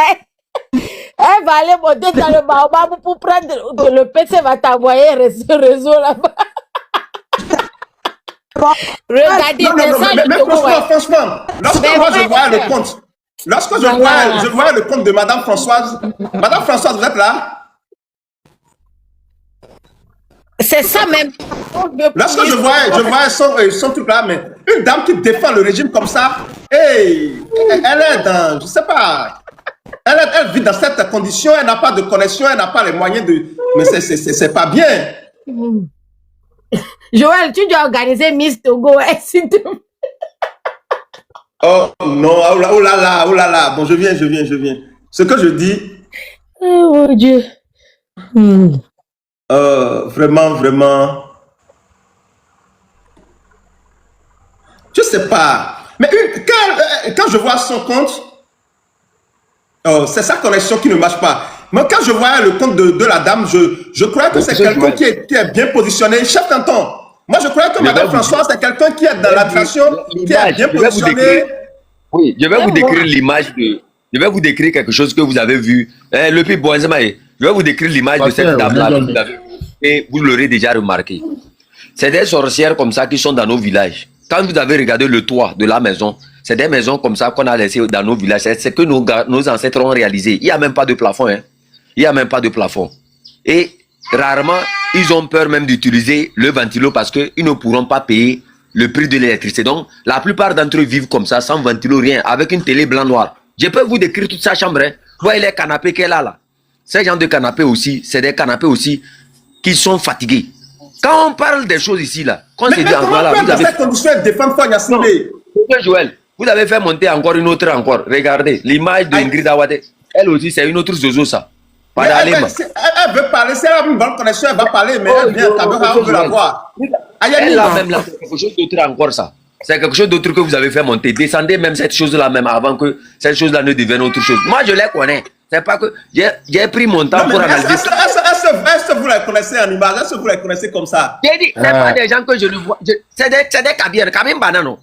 Elle va aller monter dans le baobab pour prendre, le PC va t'envoyer ce réseau là-bas. Regardez, mais franchement, lorsque moi je vois le compte, lorsque je vois le compte de Madame Françoise, vous êtes là? C'est ça même. Lorsque je vois son truc là, mais une dame qui défend le régime comme ça, hey, elle est dans, je sais pas, elle vit dans cette condition, elle n'a pas de connexion, elle n'a pas les moyens de... Mais c'est pas bien. Joël, tu dois organiser Miss Togo, s'il te plaît. Oh non, oh là là, bon je viens. Ce que je dis... Oh mon Dieu. Vraiment... Je sais pas. Mais quand je vois son compte, c'est sa connexion qui ne marche pas. Mais quand je vois le compte de la dame, je crois que c'est quelqu'un qui est bien positionné. Chef canton, moi je crois que Madame Françoise, c'est quelqu'un qui est dans l'administration, qui est bien positionné. Oui, je vais vous décrire l'image de... Je vais vous décrire quelque chose que vous avez vu. Le plus bon, je vais vous décrire l'image de cette dame-là que vous avez vue. Et vous l'aurez déjà remarqué. C'est des sorcières comme ça qui sont dans nos villages. Quand vous avez regardé le toit de la maison, c'est des maisons comme ça qu'on a laissées dans nos villages. C'est ce que nos ancêtres ont réalisé. Il n'y a même pas de plafond. Hein. Il n'y a même pas de plafond. Et rarement, ils ont peur même d'utiliser le ventilo parce qu'ils ne pourront pas payer le prix de l'électricité. Donc, la plupart d'entre eux vivent comme ça, sans ventilo, rien, avec une télé blanc-noir. Je peux vous décrire toute sa chambre. Hein. Vous voyez les canapés qu'elle a là. Ces gens de canapés aussi, c'est des canapés aussi qui sont fatigués. Quand on parle des choses ici, là, quand c'est dit en voilà, vous avez... Joël, vous avez fait monter encore une autre encore. Regardez, l'image de Ingrid Awade. Elle aussi, c'est une autre zozo, ça. Elle veut parler, si elle a une bonne connexion, elle va parler, mais elle vient, on veut la voir. Elle a même là, c'est quelque chose d'autre encore, ça. C'est quelque chose d'autre que vous avez fait monter. Descendez même cette chose-là même avant que cette chose-là ne devienne autre chose. Moi, je les connais. C'est pas que j'ai pris mon temps pour analyser. Est-ce que vous les connaissez en image? Est-ce que vous les connaissez comme ça? J'ai dit, c'est pas des gens que je ne vois. C'est des cabières, cabines bananes.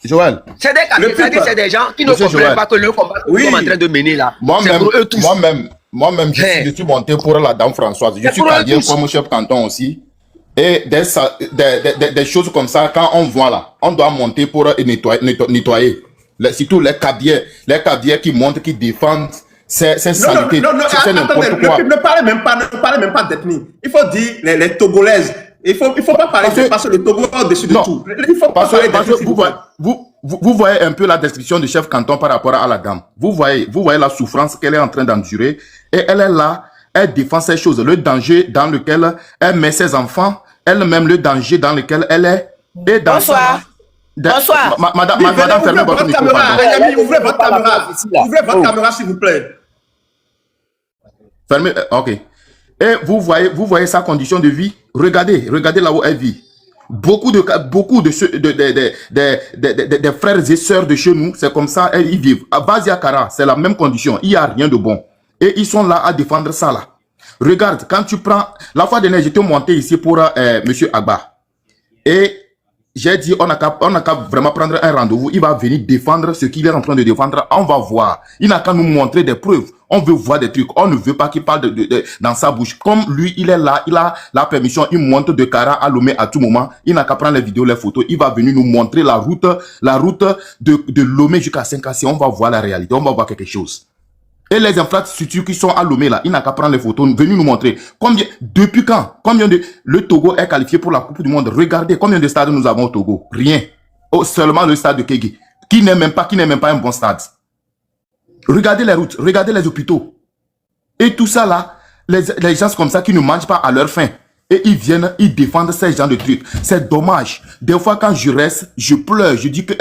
Joël. C'est des cabières, c'est des gens qui ne comprennent pas que le combat que nous sommes en train de mener là. Moi-même, je suis monté pour la dame Françoise. Je suis cabier comme chef canton aussi. Et des choses comme ça, quand on voit là, on doit monter pour nettoyer. Surtout les cabiers qui montent, qui défendent ces saletés. C'est n'importe quoi. Ne parlez même pas d'ethnie. Il faut dire les Togolaises. Il faut pas parler parce que le Togo est au-dessus de tout. Il faut pas parler vous voyez un peu la description du chef canton par rapport à la dame. Vous voyez la souffrance qu'elle est en train d'endurer. Et elle est là, elle défend ces choses. Le danger dans lequel elle met ses enfants, elle-même le danger dans lequel elle est. Et dans Bonsoir. Bonsoir. Madame, fermez votre micro. Ouvrez votre caméra. Ouvrez votre caméra, s'il vous plaît. Fermez, ok. Et vous voyez sa condition de vie. Regardez là où elle vit. Beaucoup de frères et sœurs de chez nous, c'est comme ça, ils vivent. À Baziakara, c'est la même condition. Il n'y a rien de bon. Et ils sont là à défendre ça là. Regarde, quand tu prends... La fois dernière, j'étais monté ici pour Monsieur Agba. Et j'ai dit, on n'a qu'à vraiment prendre un rendez-vous. Il va venir défendre ce qu'il est en train de défendre. On va voir. Il n'a qu'à nous montrer des preuves. On veut voir des trucs. On ne veut pas qu'il parle dans sa bouche. Comme lui, il est là, il a la permission. Il monte de Kara à Lomé à tout moment. Il n'a qu'à prendre les vidéos, les photos. Il va venir nous montrer la route de Lomé jusqu'à Saint-Cassé. On va voir la réalité. On va voir quelque chose. Et les infrastructures qui sont à Lomé, là, il n'a qu'à prendre les photos, venir nous montrer. Depuis quand? Le Togo est qualifié pour la Coupe du Monde? Regardez combien de stades nous avons au Togo. Rien. Oh, seulement le stade de Kégué, qui n'est même pas un bon stade. Regardez les routes, regardez les hôpitaux. Et tout ça là, les gens comme ça qui ne mangent pas à leur faim. Et ils viennent, ils défendent ces gens de trucs. C'est dommage. Des fois quand je reste, je pleure. Je dis que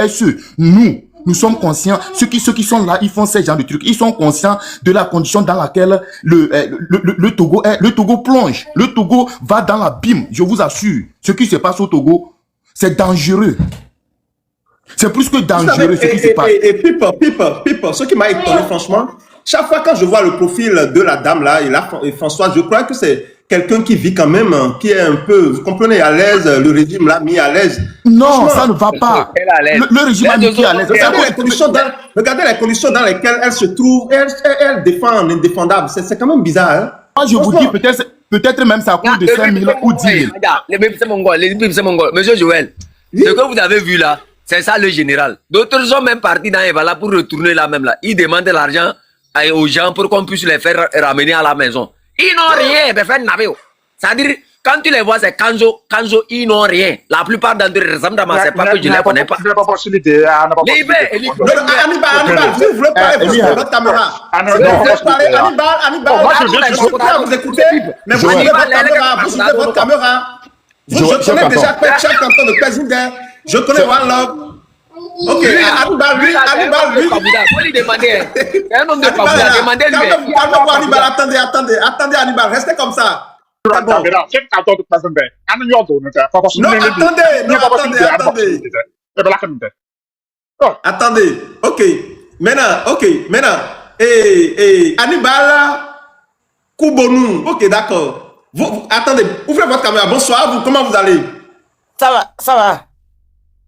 nous sommes conscients. Ceux qui sont là, ils font ces gens de trucs. Ils sont conscients de la condition dans laquelle le Togo plonge. Le Togo va dans l'abîme. Je vous assure. Ce qui se passe au Togo, c'est dangereux. C'est plus que dangereux ce qui se passe. Et Pipa, ce qui m'a étonné franchement, chaque fois quand je vois le profil de la dame là, et Françoise, je crois que c'est quelqu'un qui vit quand même, qui est un peu, vous comprenez, à l'aise, le régime l'a mis à l'aise. Non, ça ne va pas. Le régime a mis à l'aise. Regardez les conditions dans lesquelles elle se trouve, elle défend l'indéfendable. C'est quand même bizarre. Hein? Moi, je vous dis, peut-être même ça coûte de 5 000 ou 10 000. Monsieur Joël, ce que vous avez vu là, c'est ça le général. D'autres sont même partis dans Evala pour retourner là même là. Ils demandent de l'argent aux gens pour qu'on puisse les faire ramener à la maison. Ils n'ont rien, c'est-à-dire, quand tu les vois, c'est Kanzo, ils n'ont rien. La plupart d'entre eux ressemblent à moi, c'est pas que je ne les connais pas. Hannibal, vous voulez parler sur votre caméra. Hannibal, je suis prêt à vous écouter, mais vous ouvrez votre caméra. Je connais déjà Chef Canton de Pézinder, je connais One Love. Ok, Hannibal, lui. Faut lui demander. C'est un homme de Paboula, demandez-lui. Calmez-vous, Hannibal, attendez, Hannibal, restez comme ça. Non, attendez. Attendez, ok, maintenant, Hannibal, Koubonou, ok, d'accord. Attendez, ouvrez votre caméra, bonsoir, comment vous allez? Ça va.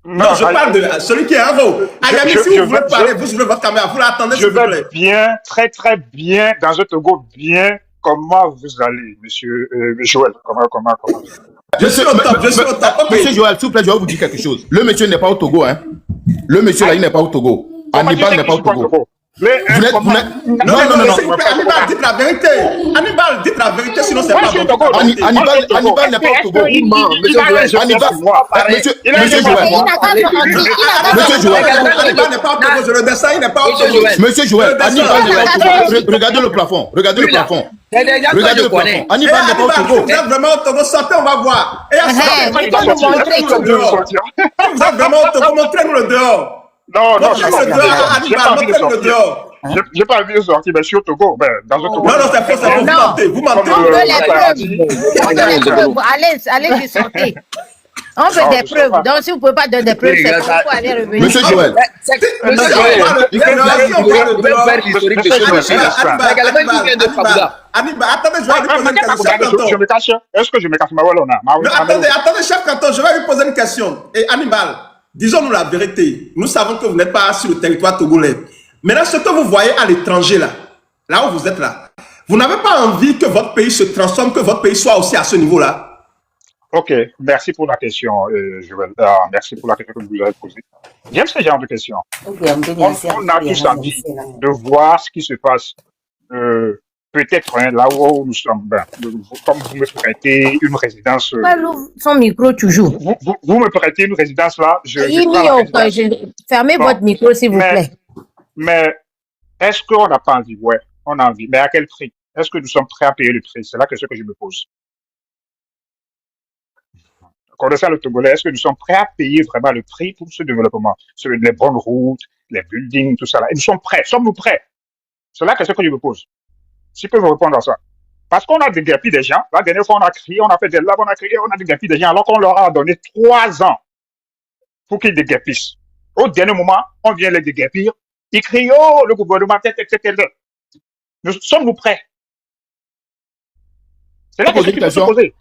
Non, je parle de celui qui est en haut. Ayami, si vous voulez parler, vous ouvrez votre caméra, vous l'attendez, s'il vous plaît. Je vais bien, très très bien, dans un Togo bien. Comment vous allez, monsieur Joël? Comment? Je suis au top. Monsieur Joël, s'il vous plaît, je vais vous dire quelque chose. Le monsieur n'est pas au Togo, hein. Le monsieur là, il n'est pas au Togo. Hannibal n'est pas au Togo. Non. Hannibal, dites la vérité. Hannibal, dites la vérité, sinon c'est pas bon. Hannibal n'est pas au Togo. Monsieur Joël, Hannibal n'est pas au Togo. Je le descends, il n'est pas au Togo. Monsieur Joël, Hannibal n'est pas au Togo. Regardez le plafond. Regardez le plafond. Hannibal n'est pas au Togo. Vous êtes vraiment au Togo, sortez, on va voir. Et vous êtes vraiment au Togo, montrez-nous le dehors. Non, j'ai pas vu sortir, mais je suis au Togo. Dans un Togo. Non, c'est faux, vous mentez. On veut les preuves. Allez, sortez. On veut des preuves. Donc, si vous ne pouvez pas donner des preuves, c'est pourquoi aller revenir. Monsieur Joël. Attendez, je vais lui poser une question. Je me cache. Est-ce que je me cache? Attendez, chef Canton, je vais lui poser une question. Et Hannibal, disons-nous la vérité. Nous savons que vous n'êtes pas sur le territoire togolais. Maintenant, ce que vous voyez à l'étranger, là où vous êtes là, vous n'avez pas envie que votre pays se transforme, que votre pays soit aussi à ce niveau-là? Ok, merci pour la question, Joël. Merci pour la question que vous avez posée. J'aime ce genre de questions. On a tous envie de voir ce qui se passe, peut-être là où nous sommes. Comme vous me prêtez une résidence. Son micro toujours. Vous me prêtez une résidence là. Fermez votre micro, s'il vous plaît. Mais est-ce qu'on n'a pas envie? Ouais, on a envie. Mais à quel prix? Est-ce que nous sommes prêts à payer le prix? C'est la question que je me pose. Connaissant le Togolais, est-ce que nous sommes prêts à payer vraiment le prix pour ce développement? Les bonnes routes, les buildings, tout ça là. Et nous sommes prêts. Sommes-nous prêts? C'est la question que je me pose. Si vous pouvez vous répondre à ça. Parce qu'on a déguerpi des gens. La dernière fois, on a crié, on a fait des labs, on a crié, on a déguerpi des gens, alors qu'on leur a donné 3 ans pour qu'ils déguerpissent. Au dernier moment, on vient les déguerpir. Ils crient, oh, le gouvernement, etc. Sommes-nous prêts? C'est la question qu'il faut se poser.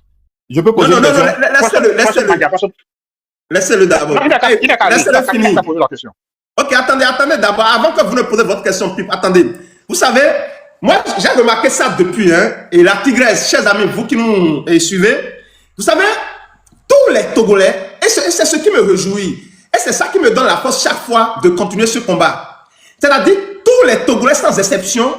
Je peux poser une question? Laissez-le d'abord. Laissez-le finir. question. Ok, attendez d'abord. Avant que vous ne posez votre question, Pip, attendez. Vous savez, moi, j'ai remarqué ça depuis, et la tigresse, chers amis, vous qui nous suivez, vous savez, tous les Togolais, et c'est ce qui me réjouit, et c'est ça qui me donne la force chaque fois de continuer ce combat. C'est-à-dire, tous les Togolais, sans exception,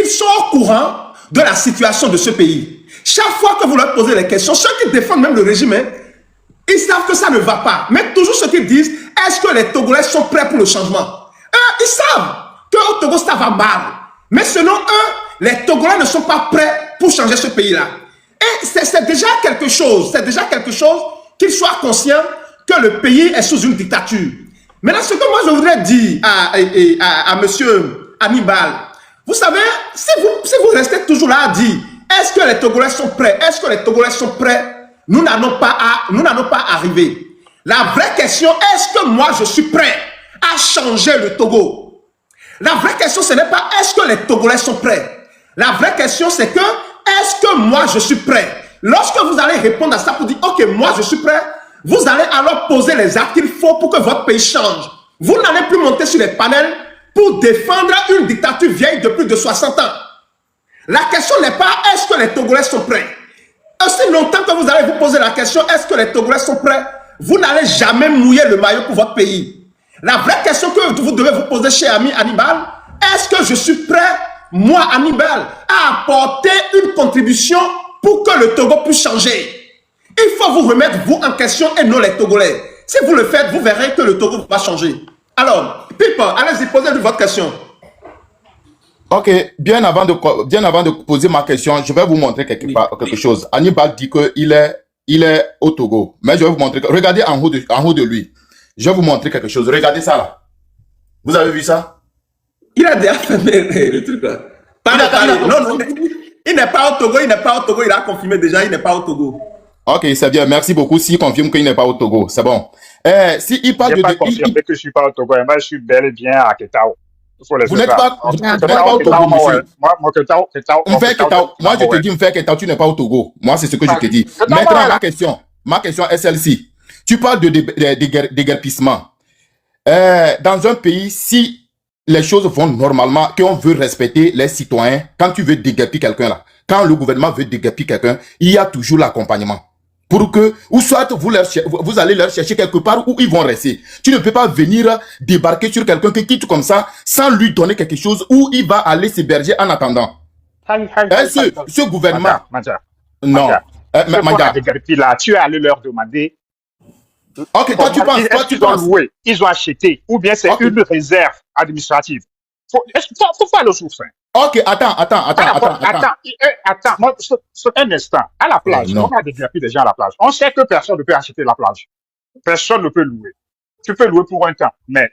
ils sont au courant de la situation de ce pays. Chaque fois que vous leur posez les questions, ceux qui défendent même le régime, hein, ils savent que ça ne va pas. Mais toujours ce qu'ils disent, est-ce que les Togolais sont prêts pour le changement? Ils savent qu'au Togo, ça va mal. Mais selon eux, les Togolais ne sont pas prêts pour changer ce pays-là. Et c'est déjà quelque chose, qu'ils soient conscients que le pays est sous une dictature. Maintenant, ce que moi je voudrais dire à monsieur Hannibal, vous savez, si vous restez toujours là à dire, est-ce que les Togolais sont prêts? Est-ce que les Togolais sont prêts? Nous n'allons pas arriver. La vraie question, est-ce que moi je suis prêt à changer le Togo? La vraie question, ce n'est pas est-ce que les Togolais sont prêts? La vraie question, c'est que est-ce que moi je suis prêt? Lorsque vous allez répondre à ça pour dire ok, moi je suis prêt, vous allez alors poser les actes qu'il faut pour que votre pays change. Vous n'allez plus monter sur les panels pour défendre une dictature vieille de plus de 60 ans. La question n'est pas est-ce que les Togolais sont prêts? Aussi longtemps que vous allez vous poser la question est-ce que les Togolais sont prêts, vous n'allez jamais mouiller le maillot pour votre pays. La vraie question que vous devez vous poser, cher ami Hannibal, est-ce que je suis prêt, moi Hannibal, à apporter une contribution pour que le Togo puisse changer? Il faut vous remettre vous en question et non les Togolais. Si vous le faites, vous verrez que le Togo va changer. Alors, Pipo, allez-y, posez-lui votre question. Ok, bien avant de poser ma question, je vais vous montrer quelque chose. Hannibal dit qu'il est au Togo. Mais je vais vous montrer. Regardez en haut de lui. Je vais vous montrer quelque chose. Regardez ça là. Vous avez vu ça? Il a déjà fait le truc là. Non, il n'est pas au Togo, il a confirmé déjà, il n'est pas au Togo. Ok, c'est bien, merci beaucoup. S'il confirme qu'il n'est pas au Togo, c'est bon. Si il parle de... pas confirmé que je ne suis pas au Togo, moi je suis bel et bien à Ketao. Vous n'êtes pas au Togo, monsieur. Moi, je te dis, me faire Ketao, tu n'es pas au Togo. Moi, c'est ce que je te dis. Maintenant, ma question est celle-ci. Tu parles de déguerpissement. Dans un pays, si les choses vont normalement, qu'on veut respecter les citoyens, quand tu veux déguerpir quelqu'un là, quand le gouvernement veut déguerpir quelqu'un, il y a toujours l'accompagnement. Pour que, ou soit vous allez leur chercher quelque part où ils vont rester. Tu ne peux pas venir débarquer sur quelqu'un qui quitte comme ça sans lui donner quelque chose où il va aller s'héberger en attendant. Ce gouvernement... Non. Là, tu es allé leur demander... Ok, toi tu penses... Ils ont acheté. Ou bien c'est une réserve administrative. Faut faire le sourcin. Ok, attends. Moi, un instant. À la plage, on va déguerpir des gens à la plage. On sait que personne ne peut acheter la plage. Personne ne peut louer. Tu peux louer pour un temps, mais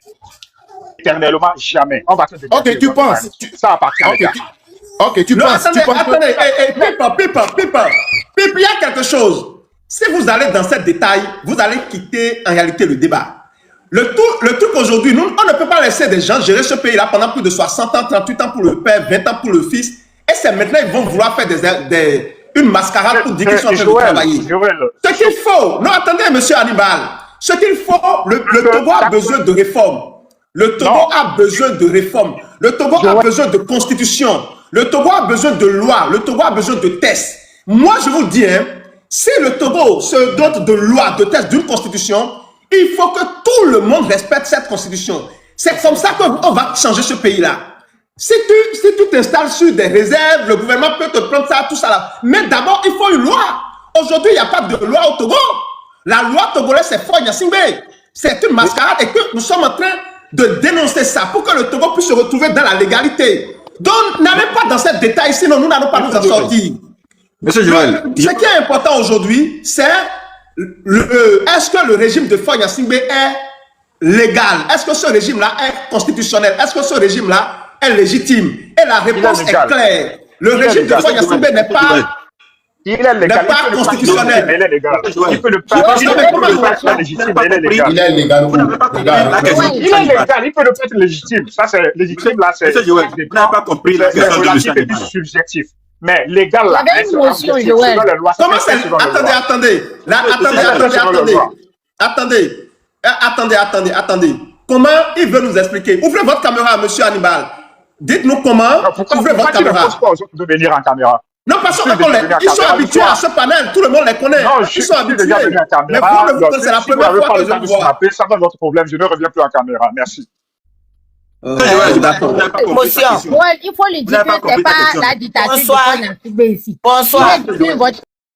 éternellement, jamais. On va te déguerpir. Ok, tu penses. Ça appartient à l'État. Ok, tu penses. Attendez, Pipa, il y a quelque chose. Si vous allez dans ces détails, vous allez quitter en réalité le débat. Le truc aujourd'hui, on ne peut pas laisser des gens gérer ce pays-là pendant plus de 60 ans, 38 ans pour le père, 20 ans pour le fils. Et c'est maintenant qu'ils vont vouloir faire une mascarade pour dire qu'ils sont en train de travailler. Ce qu'il faut, non attendez monsieur Hannibal, ce qu'il faut, le Togo a besoin de réforme. Le Togo a besoin de réforme. Le Togo a besoin de constitution. Le Togo a besoin de loi. Le Togo a besoin de tests. Moi, je vous le dis, hein, si le Togo se dote de loi, de tests, d'une constitution, il faut que tout le monde respecte cette constitution. C'est comme ça qu'on va changer ce pays-là. Si tu t'installes sur des réserves, le gouvernement peut te prendre ça, tout ça là. Mais d'abord, il faut une loi. Aujourd'hui, il n'y a pas de loi au Togo. La loi togolaise, c'est Faure Gnassingbé. C'est une mascarade et que nous sommes en train de dénoncer ça pour que le Togo puisse se retrouver dans la légalité. Donc, n'allez pas dans ces détails, sinon nous n'allons pas nous en sortir. Monsieur Joël. Ce qui est important aujourd'hui, c'est est-ce que le régime de Faure Gnassingbé est légal? Est-ce que ce régime-là est constitutionnel? Est-ce que ce régime-là est légitime? Et la réponse est claire. Le régime de Faure Gnassingbé n'est pas... Il est légal, pas constitutionnel. Il est légal. Il peut ne pas être légitime, mais il est légal. Il est légal. Il est légal, il peut ne pas être légitime. Ça, c'est légitime, là, c'est... Monsieur Joël, vous n'avez pas compris la question de relatif et subjectif. Mais légal, là, il y avait une motion, Joël. Comment c'est... Attendez. Comment il veut nous expliquer? Ouvrez votre caméra, monsieur Hannibal. Dites-nous comment. Ouvrez votre caméra. Pourquoi tu ne poses pas aux autres de venir en caméra? Non, parce qu'ils sont habitués à ce panel, tout le monde les connaît. Non, ils sont habitués. Mais vous, c'est la première fois que je vous vois. Ça va votre problème, je ne reviens plus en caméra. Merci. D'accord. Émotion. Ouais, il faut lui dire que c'est pas la dictature Bonsoir. de Fonia Singbe ici. Bonsoir. Il est votre